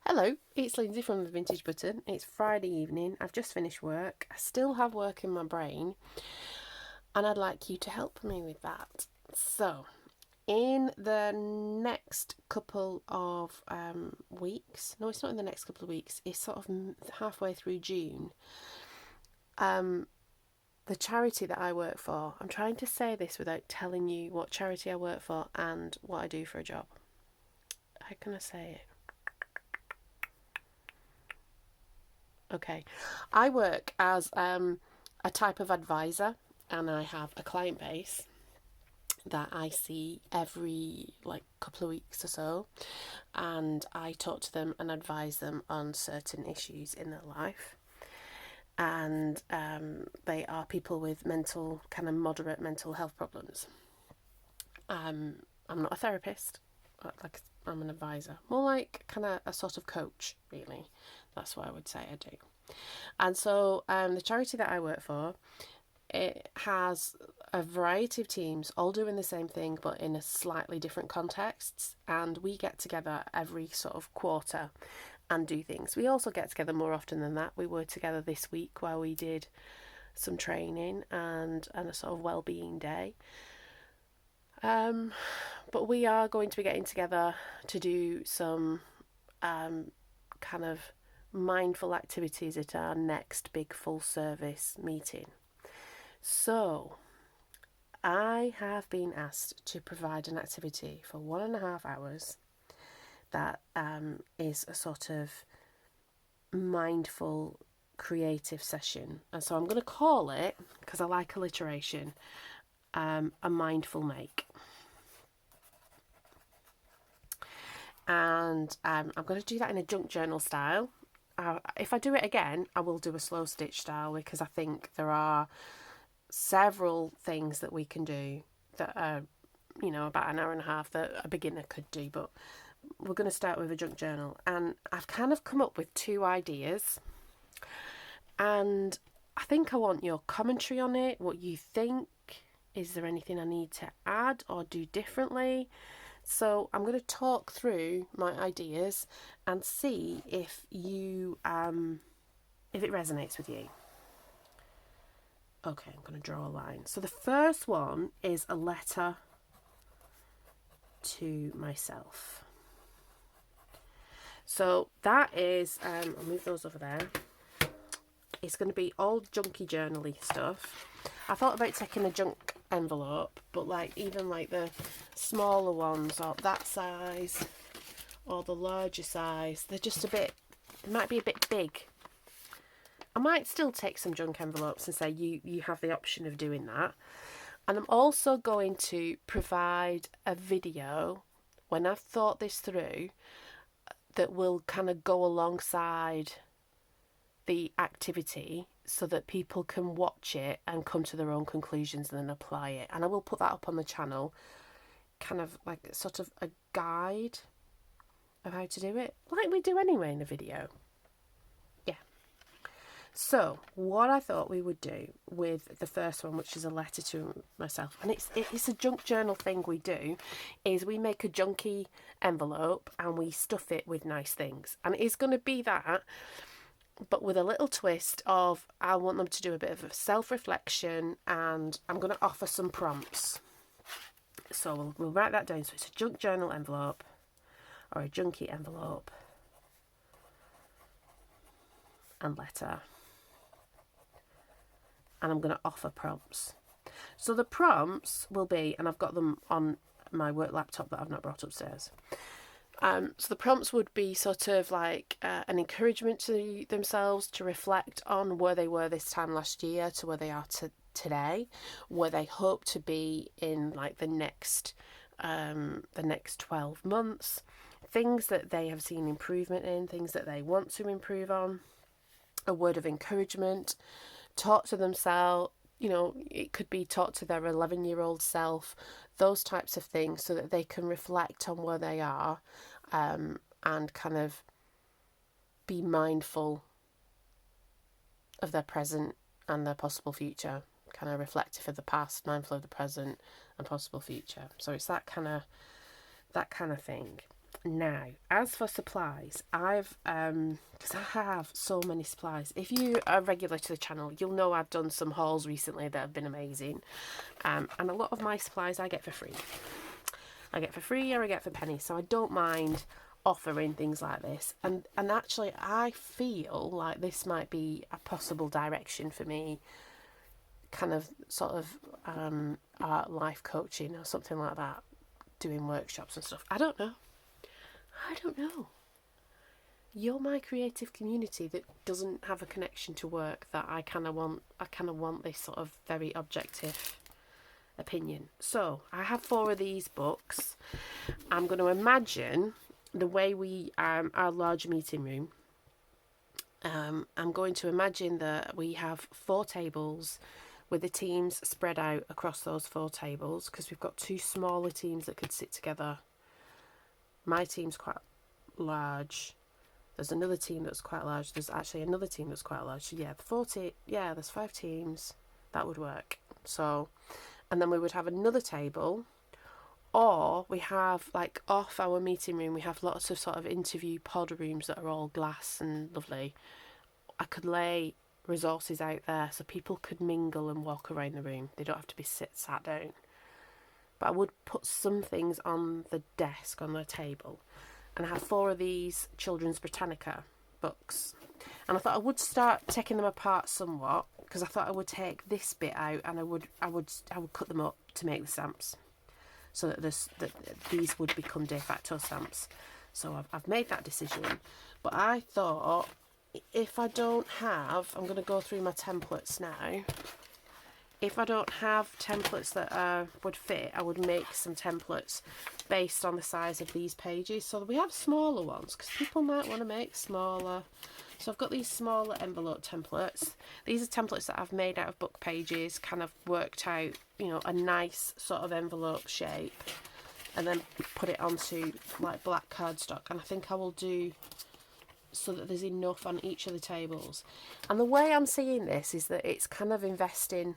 Hello, it's Lindsay from the Vintage Button. It's Friday evening. I've just finished work. I still have work in my brain, and I'd like you to help me with that. So, in the next couple of weeks, no, it's not in the next couple of weeks, it's sort of halfway through June. The charity that I work for, I'm trying to say this without telling you what charity I work for and what I do for a job. How can I say it? Okay. I work as a type of advisor, and I have a client base that I see every couple of weeks or so, and I talk to them and advise them on certain issues in their life. And they are people with moderate mental health problems. I'm not a therapist, like I'm an advisor, more like kind of a sort of coach, really. That's what I would say I do. And so the charity that I work for, it has a variety of teams all doing the same thing but in a slightly different contexts, and we get together every sort of quarter and do things. We also get together more often than that. We were together this week while we did some training and a sort of wellbeing day. But we are going to be getting together to do some kind of mindful activities at our next big full service meeting. So I have been asked to provide an activity for 1.5 hours that is a sort of mindful creative session. And so I'm going to call it, because I like alliteration, a mindful make. And I'm going to do that in a junk journal style. If I do it again, I will do a slow stitch style, because I think there are several things that we can do that are, about an hour and a half that a beginner could do. But we're going to start with a junk journal. And I've kind of come up with 2 ideas. And I think I want your commentary on it, what you think. Is there anything I need to add or do differently? So I'm going to talk through my ideas and see if you if it resonates with you. Okay, I'm going to draw a line. So the first one is a letter to myself. So that is, I'll move those over there. It's going to be all junky journaly stuff. I thought about taking a junk envelope, but even the smaller ones, or that size, or the larger size, they're just might be a bit big. I might still take some junk envelopes and say you have the option of doing that. And I'm also going to provide a video when I've thought this through that will kind of go alongside the activity, so that people can watch it and come to their own conclusions and then apply it. And I will put that up on the channel, kind of like sort of a guide of how to do it, like we do anyway in a video. Yeah. So what I thought we would do with the first one, which is a letter to myself, and it's a junk journal thing we do, is we make a junky envelope and we stuff it with nice things. And it's going to be that, but with a little twist of, I want them to do a bit of a self-reflection, and I'm going to offer some prompts. So we'll write that down. So it's a junk journal envelope, or a junky envelope, and letter. And I'm going to offer prompts. So the prompts will be, and I've got them on my work laptop that I've not brought upstairs. So the prompts would be sort of like an encouragement to themselves to reflect on where they were this time last year to where they are today, where they hope to be in the next 12 months, things that they have seen improvement in, things that they want to improve on, a word of encouragement, talk to themselves. It could be talk to their 11-year-old self, those types of things, so that they can reflect on where they are and kind of be mindful of their present and their possible future, kind of reflective of the past, mindful of the present and possible future. So it's that kind of thing. Now, as for supplies, because I have so many supplies. If you are regular to the channel, you'll know I've done some hauls recently that have been amazing. And a lot of my supplies I get for free. I get for free or I get for pennies, so I don't mind offering things like this. And actually, I feel like this might be a possible direction for me, kind of sort of art life coaching or something like that, doing workshops and stuff. I don't know. You're my creative community that doesn't have a connection to work that I kind of want this sort of very objective opinion. So I have 4 of these books. I'm going to imagine the way we our large meeting room. I'm going to imagine that we have 4 tables with the teams spread out across those 4 tables, because we've got 2 smaller teams that could sit together. My team's quite large. There's another team that's quite large. There's actually another team that's quite large. So yeah, there's 5 teams. That would work. So, and then we would have another table, or we have, like, off our meeting room, we have lots of sort of interview pod rooms that are all glass and lovely. I could lay resources out there so people could mingle and walk around the room. They don't have to be sat down. But I would put some things on the desk, on the table. And I have 4 of these Children's Britannica books. And I thought I would start taking them apart somewhat, because I thought I would take this bit out and I would cut them up to make the stamps, so that these would become de facto stamps. So I've made that decision. But I thought, if I don't have, I'm going to go through my templates now. If I don't have templates that would fit, I would make some templates based on the size of these pages. So we have smaller ones, because people might want to make smaller. So I've got these smaller envelope templates. These are templates that I've made out of book pages, kind of worked out, you know, a nice sort of envelope shape, and then put it onto like black cardstock. And I think I will do so that there's enough on each of the tables. And the way I'm seeing this is that it's kind of investing.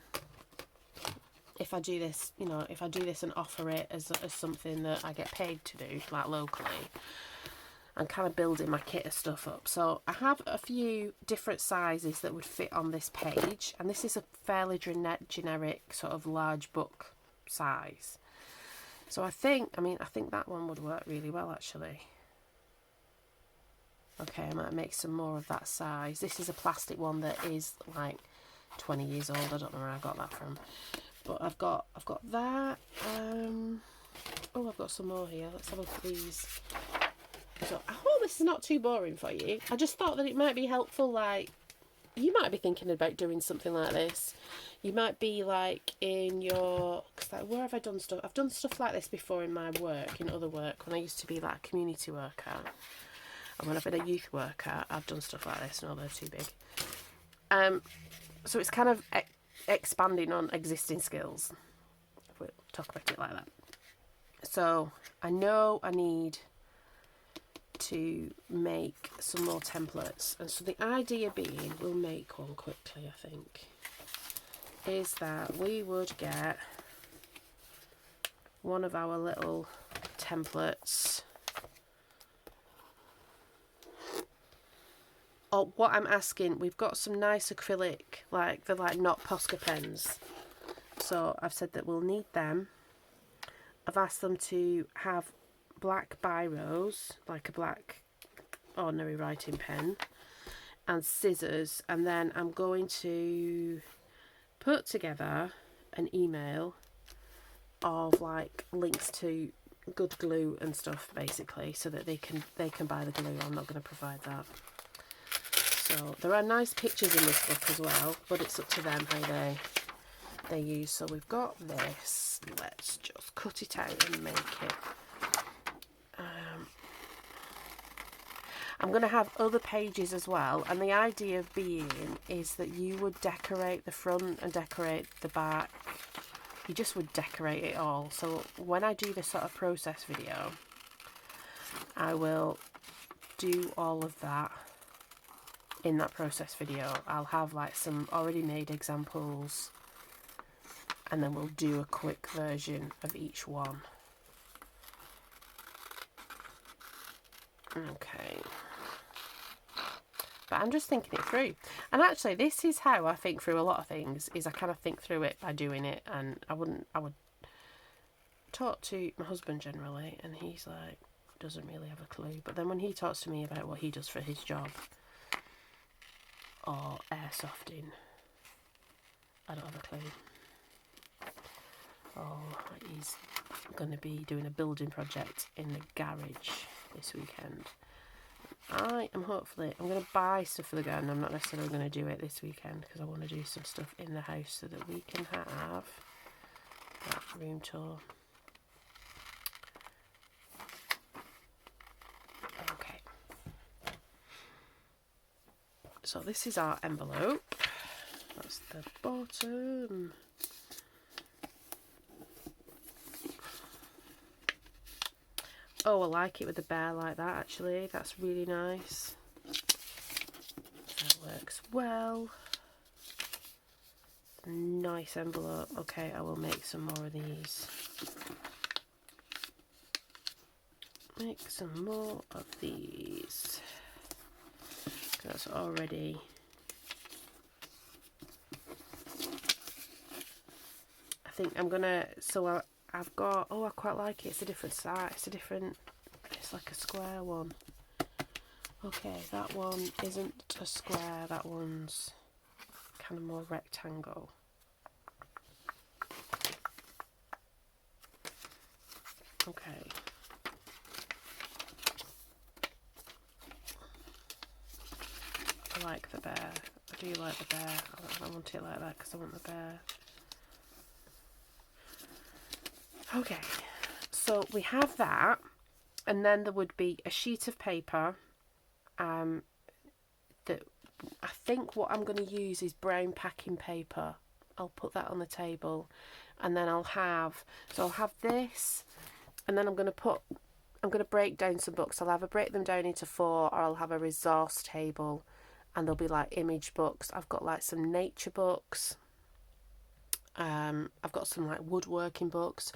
If I do this, you know, if I do this and offer it as something that I get paid to do, like locally, and kind of building my kit of stuff up. So I have a few different sizes that would fit on this page, and this is a fairly generic sort of large book size. So I think that one would work really well, actually. Okay, I might make some more of that size. This is a plastic one that is like 20 years old. I don't know where I got that from. But I've got that. I've got some more here. Let's have a look at these. So I hope this is not too boring for you. I just thought that it might be helpful. Like, you might be thinking about doing something like this. You might be like in your, cause like, where have I done stuff? I've done stuff like this before in my work, in other work, when I used to be like a community worker. And when I've been a youth worker, I've done stuff like this. No, they're too big. So it's kind of expanding on existing skills. We'll talk about it like that. So I know I need to make some more templates, and so the idea being, we'll make one quickly, I think, is that we would get one of our little templates. Oh, what I'm asking, we've got some nice acrylic, like they're like not Posca pens. So I've said that we'll need them. I've asked them to have black biros, like a black ordinary writing pen, and scissors. And then I'm going to put together an email of like links to good glue and stuff, basically, so that they can buy the glue. I'm not going to provide that. So there are nice pictures in this book as well, but it's up to them how they use. So we've got this. Let's just cut it out and make it. I'm going to have other pages as well, and the idea being is that you would decorate the front and decorate the back. You just would decorate it all. So when I do this sort of process video, I will do all of that. In that process video, I'll have like some already made examples, and then we'll do a quick version of each one. Okay. But I'm just thinking it through. And actually, this is how I think through a lot of things, is I kind of think through it by doing it. And I would talk to my husband generally, and he's like, doesn't really have a clue. But then when he talks to me about what he does for his job, or airsofting, I don't have a clue. Oh, he's going to be doing a building project in the garage this weekend. I'm going to buy stuff for the garden. I'm not necessarily going to do it this weekend because I want to do some stuff in the house so that we can have that room tour. Okay. So this is our envelope. That's the bottom. Oh, I like it with the bear like that, actually. That's really nice. That works well. Nice envelope. Okay, I will make some more of these. Make some more of these. That's already... I think I'm gonna... So I've got... Oh, I quite like it. It's a different size. It's like a square one. Okay, that one isn't a square. That one's kind of more rectangle. Okay. I like the bear. I do like the bear. I want it like that because I want the bear. Okay, so we have that, and then there would be a sheet of paper. That I think what I'm going to use is brown packing paper. I'll put that on the table, and then I'll have this, and then I'm going to break down some books. I'll break them down into 4, or I'll have a resource table, and there'll be like image books. I've got like some nature books. I've got some like woodworking books.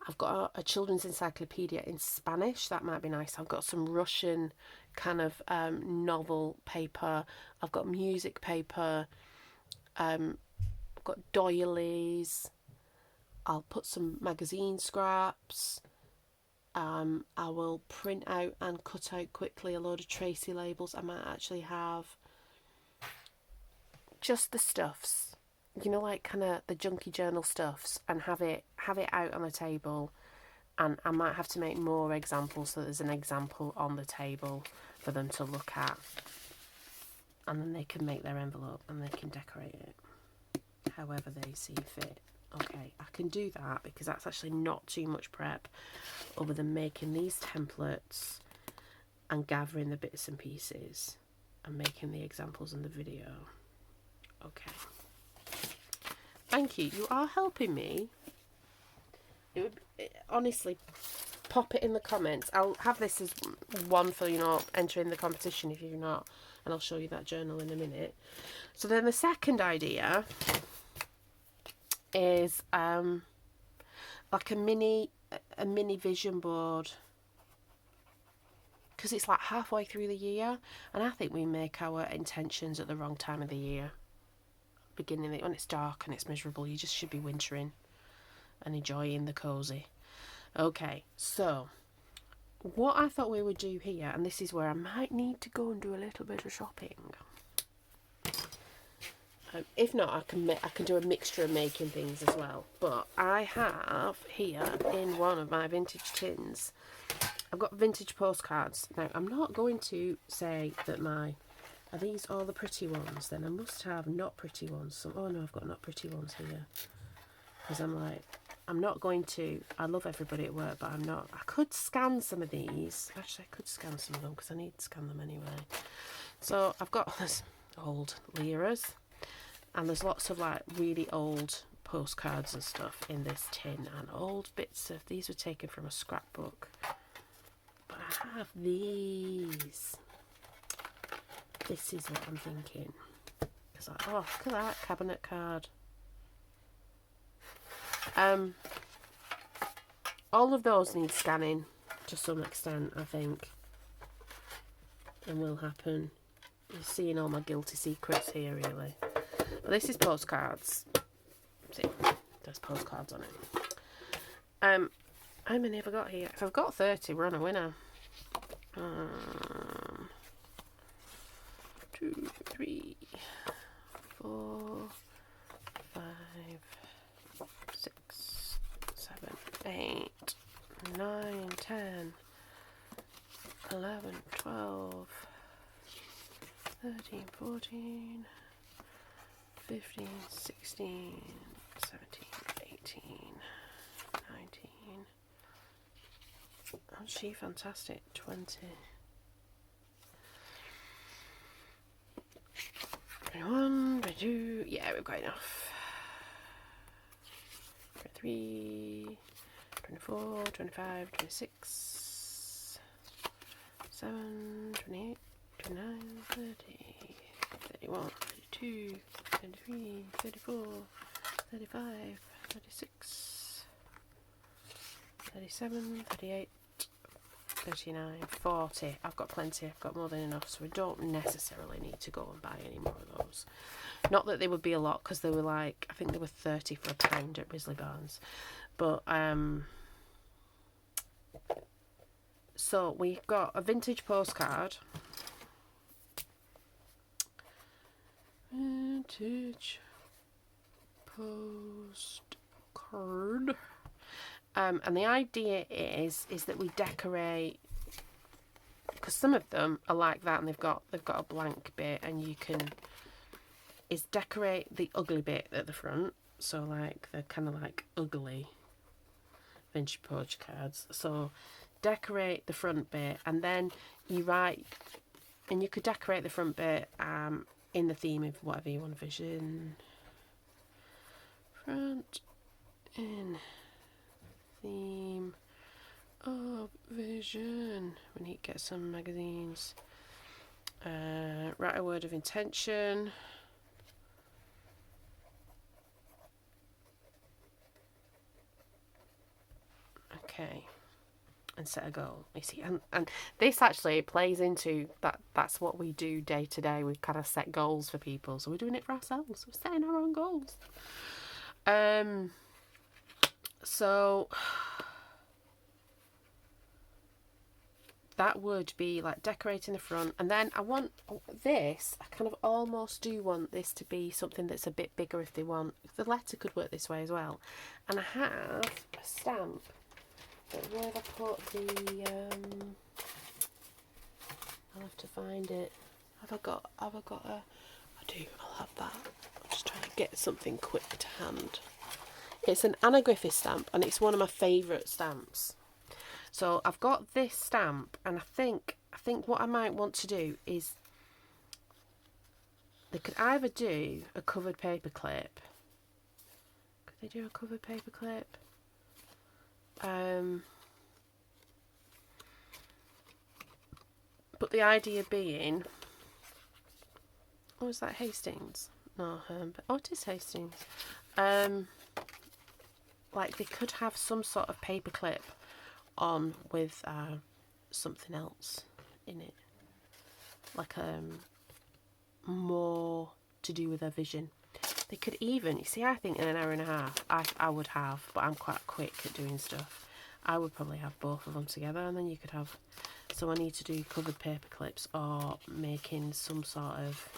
I've got a children's encyclopedia in Spanish. That might be nice. I've got some Russian kind of novel paper. I've got music paper. I've got doilies. I'll put some magazine scraps. I will print out and cut out quickly a load of Tracy labels. I might actually have just the stuffs. You know, like kind of the junky journal stuffs, and have it out on the table. And I might have to make more examples so there's an example on the table for them to look at, and then they can make their envelope and they can decorate it however they see fit. Okay, I can do that because that's actually not too much prep other than making these templates and gathering the bits and pieces and making the examples in the video. Okay. Thank you. You are helping me. Honestly, pop it in the comments. I'll have this as one for, entering the competition if you're not. And I'll show you that journal in a minute. So then the second idea is like a mini vision board. Because it's like halfway through the year. And I think we make our intentions at the wrong time of the year. Beginning when it's dark and it's miserable, you just should be wintering and enjoying the cozy. Okay, so what I thought we would do here, and this is where I might need to go and do a little bit of shopping. If not, I can do a mixture of making things as well. But I have here in one of my vintage tins, I've got vintage postcards. Now I'm not going to say that are these all the pretty ones? Then I must have not pretty ones. Oh no, I've got not pretty ones here. Because I'm not going to. I love everybody at work, but I'm not. I could scan some of these. Actually, I could scan some of them because I need to scan them anyway. So I've got this old liras, and there's lots of like really old postcards and stuff in this tin, and old bits of these were taken from a scrapbook. But I have these. This is what I'm thinking. Because oh, look at that cabinet card. All of those need scanning to some extent, I think. and will happen. You're seeing all my guilty secrets here, really. But this is postcards. See, there's postcards on it. How many have I got here? If I've got 30, we're on a winner. 2, 3, 4, 5, 6, 7, 8, 9, 10, 11, 12, 13, 14, 15, 16, 17, 18, 19. Aren't she fantastic? 20. 21, 22. Yeah, we've got enough. 23, 24, 25, 26, 7, 28, 29, 30, 31, 32, 33, 34, 35, 36, 37, 38, 39, 40. I've got plenty. I've got more than enough, so we don't necessarily need to go and buy any more of those. Not that they would be a lot, because they were like, I think they were 30 for £1 at Risley Barnes. But so we've got a vintage postcard. Vintage postcard. And the idea is that we decorate, because some of them are like that, and they've got a blank bit, and you can decorate the ugly bit at the front. So like the kind of like ugly vintage postcards. So decorate the front bit, and then you write, and you could decorate the front bit in the theme of whatever you want to vision. Front in theme of vision. We need to get some magazines. Write a word of intention. Okay. And set a goal. You see, and this actually plays into that. That's what we do day to day. We kind of set goals for people, so we're doing it for ourselves. We're setting our own goals. So that would be like decorating the front, and then I want this. I kind of almost do want this to be something that's a bit bigger if they want. The letter could work this way as well. And I have a stamp. But where have I put the I'll have to find it. Have I got a I do, I'll have that. I'm just trying to get something quick to hand. It's an Anna Griffith stamp, and it's one of my favourite stamps. So I've got this stamp, and I think what I might want to do is they could either do a covered paper clip. Could they do a covered paper clip? But the idea being, oh, is that Hastings? No, oh, it is Hastings. Like they could have some sort of paper clip on with something else in it, like more to do with their vision. They could even, you see, I think in an hour and a half I would have, but I'm quite quick at doing stuff, I would probably have both of them together, and then you could have, so I need to do covered paper clips or making some sort of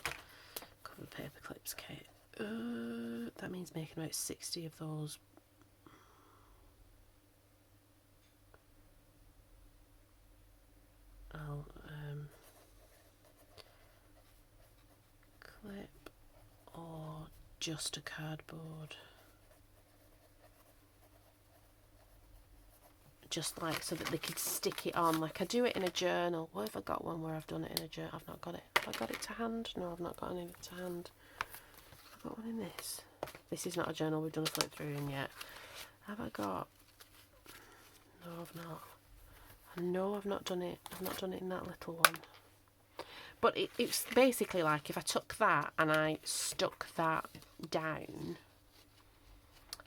covered paper clips kit. That means making about 60 of those. I'll clip or just a cardboard, just like so that they could stick it on, like I do it in a journal. What have I got one where I've done it in a journal? I've not got it. Have I got it to hand? No, I've not got any to hand. I've got one in this. This is not a journal we've done a flip through in yet. Have I got? No, I've not. No, I've not done it. I've not done it in that little one. But it's basically like if I took that and I stuck that down.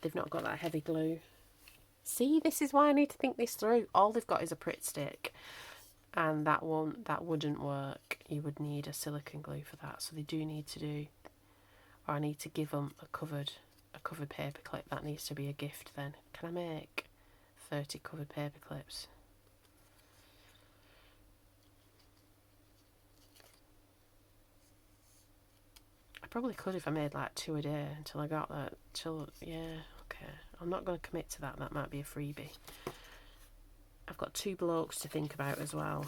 They've not got that heavy glue. See, this is why I need to think this through. All they've got is a Pritt stick. and that wouldn't work. You would need a silicone glue for that. So they do need to do, or I need to give them a covered paper clip. That needs to be a gift then. Can I make 30 covered paper clips? I probably could if I made like 2 a day until I got that. Yeah, okay. I'm not going to commit to that. That might be a freebie. I've got 2 blokes to think about as well.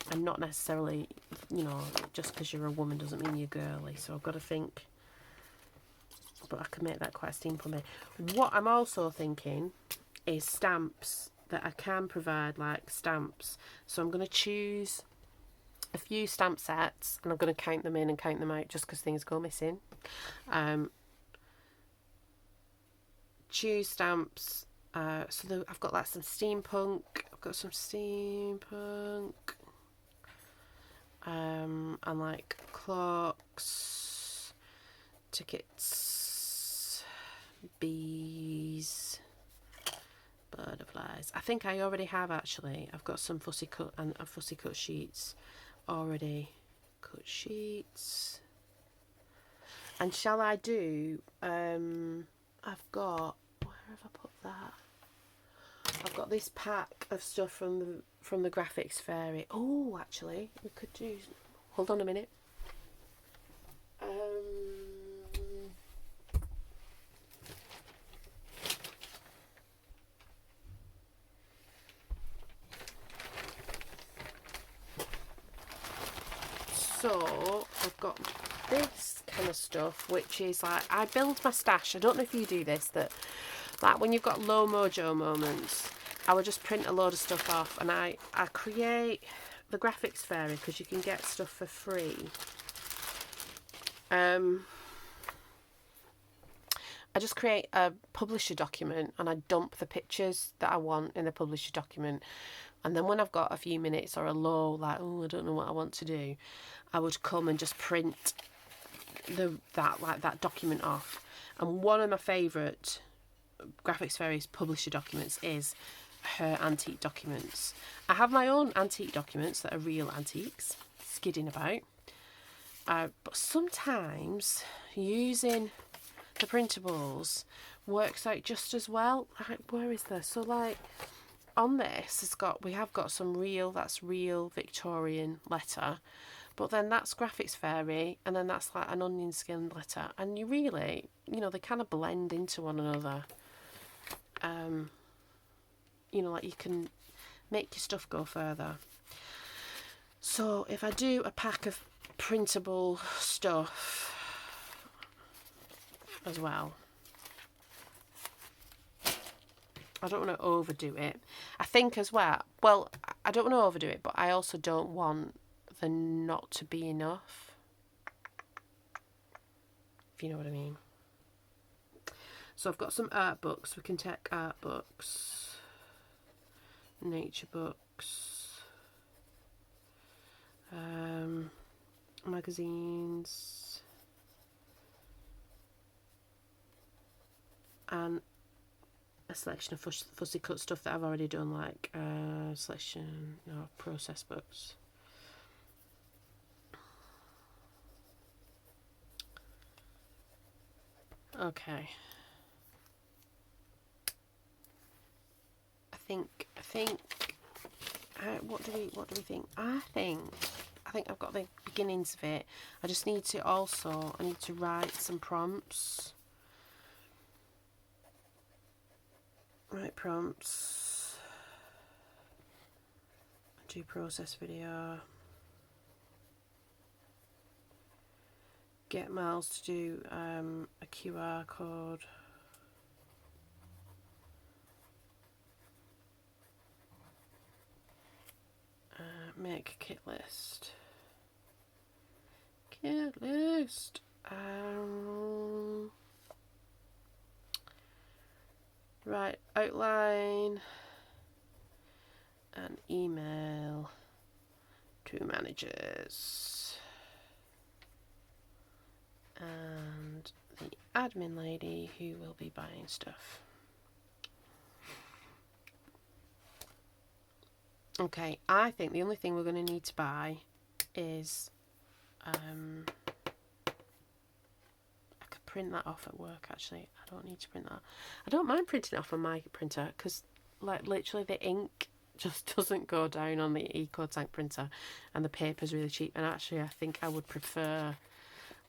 And not necessarily, you know, just because you're a woman doesn't mean you're girly. So I've got to think. But I can make that quite simple. What I'm also thinking is stamps, that I can provide like stamps. So I'm going to choose a few stamp sets and I'm going to count them in and count them out just because things go missing. Choose stamps. I've got like some steampunk. And like clocks, tickets, bees, butterflies. I think I already have actually. I've got some fussy cut sheets already. Cut sheets. And shall I do? I've got. Where have I put that? I've got this pack of stuff from the Graphics Fairy. Oh, actually, we could do. Hold on a minute. So I've got this kind of stuff, which is like I build my stash. I don't know if you do this, that like when you've got low mojo moments, I would just print a load of stuff off and I create the Graphics Fairy because you can get stuff for free. I just create a publisher document and I dump the pictures that I want in the publisher document. And then when I've got a few minutes or a low, like, oh, I don't know what I want to do, I would come and just print that document off. And one of my favourite Graphics Fairy's publisher documents is her antique documents. I have my own antique documents that are real antiques, skidding about. But sometimes using the printables works out just as well. Where is this? So like on this, we have got some real Victorian letter, but then that's Graphics Fairy, and then that's like an onion skin letter, and you really, they kind of blend into one another. Like you can make your stuff go further. So if I do a pack of printable stuff as well, I don't want to overdo it. I think as well, I don't want to overdo it, but I also don't want there not to be enough, if you know what I mean. So I've got some art books. We can take art books, nature books, magazines, and a selection of fussy cut stuff that I've already done, like selection of process books. Okay. I think. What do we think? I think I've got the beginnings of it. I just need to write some prompts. Write prompts. Do process video. Get Miles to do a QR code. Make a kit list. Right, outline and email to managers and the admin lady who will be buying stuff. Okay, I think the only thing we're going to need to buy is, I could print that off at work actually. I don't need to print that. I don't mind printing it off on my printer because like literally the ink just doesn't go down on the EcoTank printer and the paper's really cheap. And actually I think I would prefer,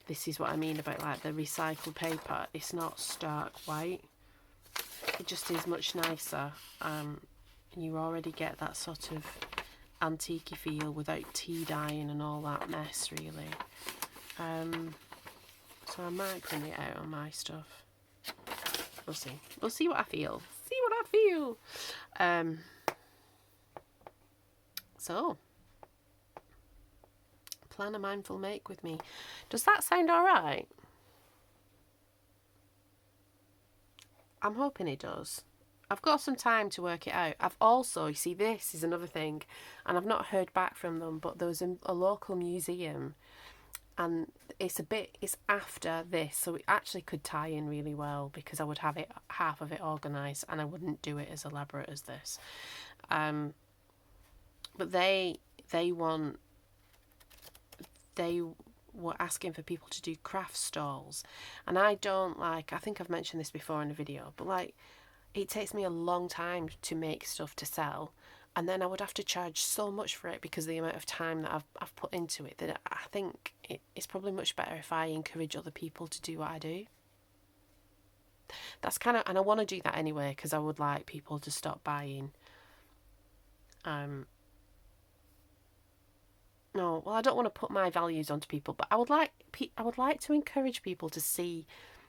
this is what I mean about like the recycled paper, it's not stark white. It just is much nicer. You already get that sort of antique-y feel without tea dyeing and all that mess, really. So I might print it out on my stuff. We'll see. We'll see what I feel. See what I feel. So, plan a mindful make with me. Does that sound all right? I'm hoping it does. I've got some time to work it out. I've also, you see, this is another thing, and I've not heard back from them, but there was a local museum, and it's after this, so it actually could tie in really well because I would have it, half of it organised, and I wouldn't do it as elaborate as this. But they were asking for people to do craft stalls, and I think I've mentioned this before in a video, but like, it takes me a long time to make stuff to sell, and then I would have to charge so much for it because of the amount of time that I've put into it, that I think it's probably much better if I encourage other people to do what I do. That's kind of, and I want to do that anyway because I would like people to stop buying. No, well, I don't want to put my values onto people, but I would like to encourage people to see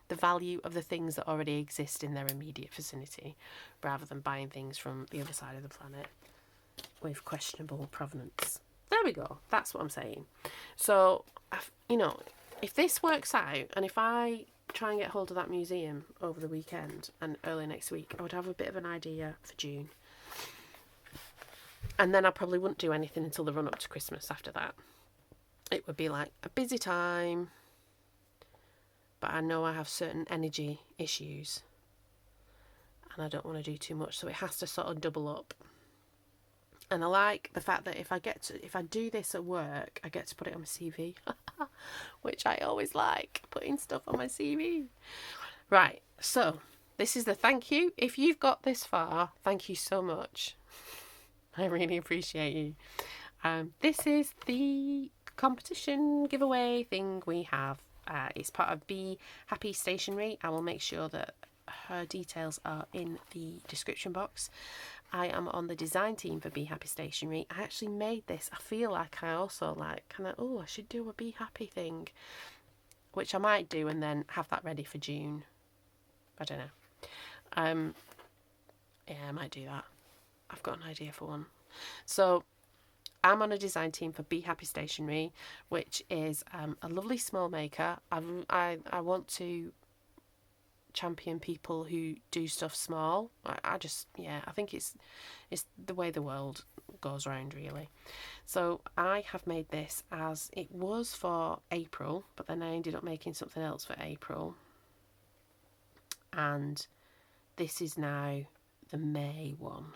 the value of the things that already exist in their immediate vicinity, rather than buying things from the other side of the planet with questionable provenance. There we go. That's what I'm saying. So, if this works out, and if I try and get hold of that museum over the weekend and early next week, I would have a bit of an idea for June. And then I probably wouldn't do anything until the run up to Christmas after that. It would be like a busy time, but I know I have certain energy issues and I don't want to do too much, so it has to sort of double up. And I like the fact that if I do this at work, I get to put it on my CV, which I always like, putting stuff on my CV. Right, so this is the thank you. If you've got this far, thank you so much. I really appreciate you. This is the competition giveaway thing we have. It's part of Be Happy Stationery. I will make sure that her details are in the description box. I am on the design team for Be Happy Stationery. I actually made this. I feel like I also I should do a Be Happy thing, which I might do and then have that ready for June. I don't know. Yeah, I might do that. I've got an idea for one. So I'm on a design team for Be Happy Stationery, which is a lovely small maker. I want to champion people who do stuff small. I think it's the way the world goes round, really. So I have made this as it was for April, but then I ended up making something else for April. And this is now the May one,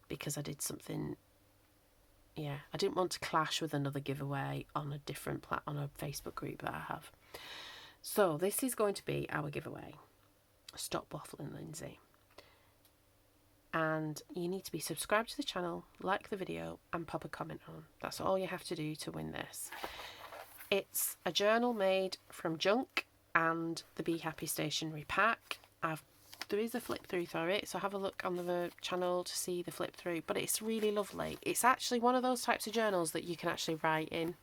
because I did something. Yeah, I didn't want to clash with another giveaway on a different on a Facebook group that I have. So this is going to be our giveaway. Stop waffling, Lindsay. And you need to be subscribed to the channel, like the video, and pop a comment on. That's all you have to do to win this. It's a journal made from junk and the Be Happy Stationery pack. There is a flip through for it, so have a look on the channel to see the flip through, but it's really lovely. It's actually one of those types of journals that you can actually write in,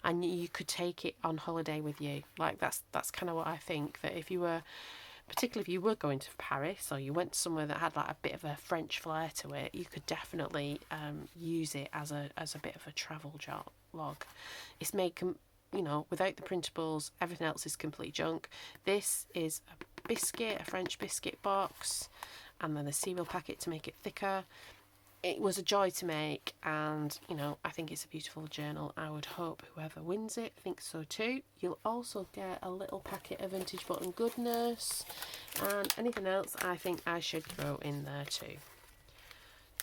and you could take it on holiday with you. Like that's kind of what I think, that particularly if you were going to Paris or you went somewhere that had like a bit of a French flair to it, you could definitely use it as a bit of a travel log. It's made without the printables. Everything else is complete junk. This is a French biscuit box, and then a cereal packet to make it thicker. It was a joy to make, and I think it's a beautiful journal. I would hope whoever wins it thinks so too. You'll also get a little packet of vintage button goodness and anything else I think I should throw in there too.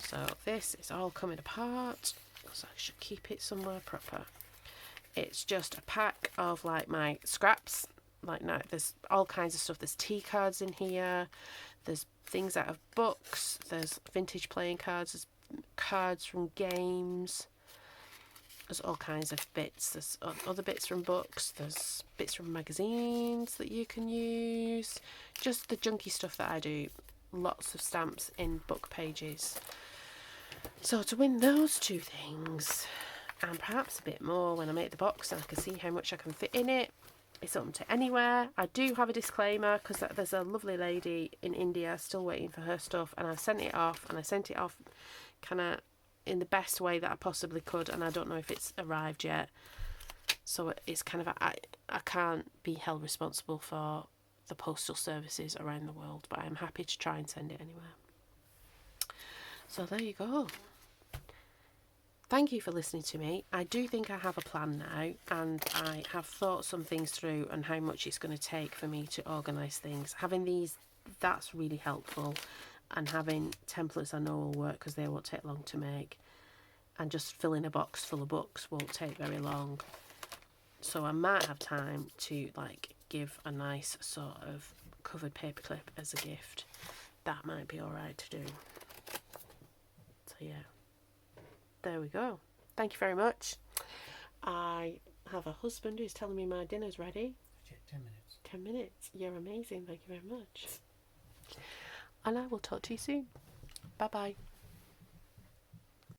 So this is all coming apart, so I should keep it somewhere proper. It's just a pack of like my scraps. Like, no, there's all kinds of stuff. There's tea cards in here. There's things out of books. There's vintage playing cards. There's cards from games. There's all kinds of bits. There's other bits from books. There's bits from magazines that you can use. Just the junky stuff that I do. Lots of stamps in book pages. So to win those two things, and perhaps a bit more when I make the box and I can see how much I can fit in it, it's open to anywhere. I do have a disclaimer because there's a lovely lady in India still waiting for her stuff, and I've sent it off, and I sent it off kind of in the best way that I possibly could, and I don't know if it's arrived yet. So it's kind of, I can't be held responsible for the postal services around the world, but I'm happy to try and send it anywhere. So there you go. Thank you for listening to me. I do think I have a plan now, and I have thought some things through and how much it's going to take for me to organise things. Having these, that's really helpful, and having templates I know will work because they won't take long to make, and just filling a box full of books won't take very long. So I might have time to like give a nice sort of covered paperclip as a gift. That might be alright to do. So yeah. There we go. Thank you very much. I have a husband who's telling me my dinner's ready. 10 minutes. 10 minutes. You're amazing. Thank you very much. And I will talk to you soon. Bye bye.